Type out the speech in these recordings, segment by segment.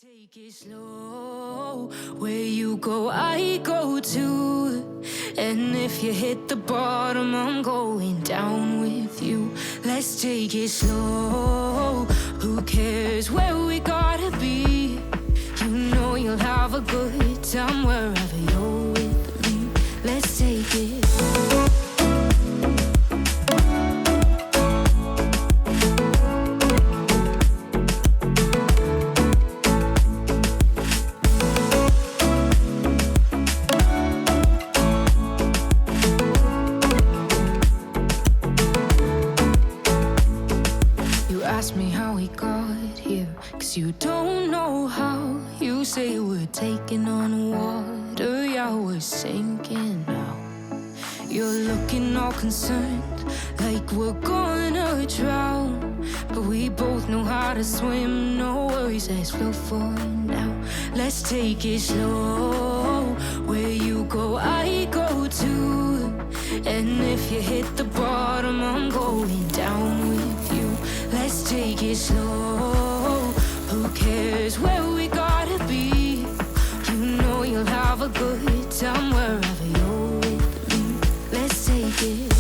Take it slow, where you go, I go too. And if you hit the bottom, I'm going down with you. Let's take it slow, who cares where we gotta be? You know you'll have a good time wherever you're with me. Let's take it ask me how we got here, 'cause you don't know how. You say we're taking on water, yeah, we're sinking now. You're looking all concerned, like we're gonna drown. But we both know how to swim, no worries, let's float for now. Let's take it slow, where you go, I go too. And if you hit the bottom, I'm going down with you. Let's take it slow, who cares where we gotta be? You know you'll have a good time wherever you're with me. Let's take it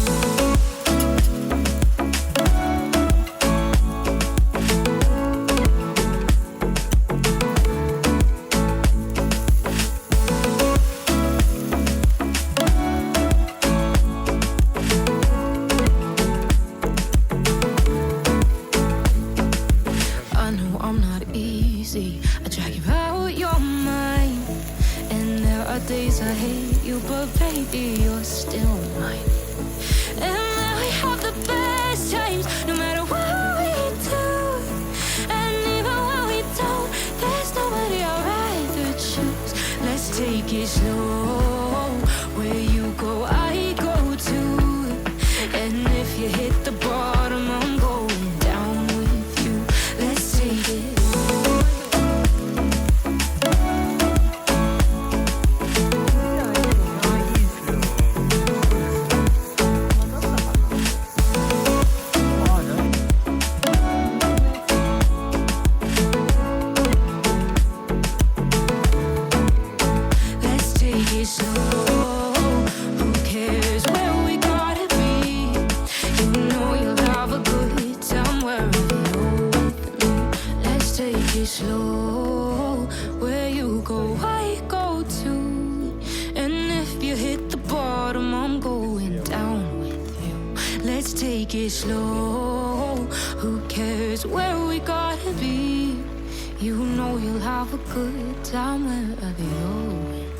I drag you out your mind. And there are days I hate you, but baby, you're still mine. And now we have the best times, no matter what we do. And even when we don't, there's nobody I'd rather choose. Let's take it slow, where you go, I go too. And if you hit the bottom, I'm going down with you. Let's take it slow, who cares where we gotta be? You know you'll have a good time wherever you're with me. Let's take it slow, where you go, I go too. And if you hit the bottom, I'm going down with you. Let's take it slow, who cares where we gotta be? You know you'll have a good time wherever you're with me.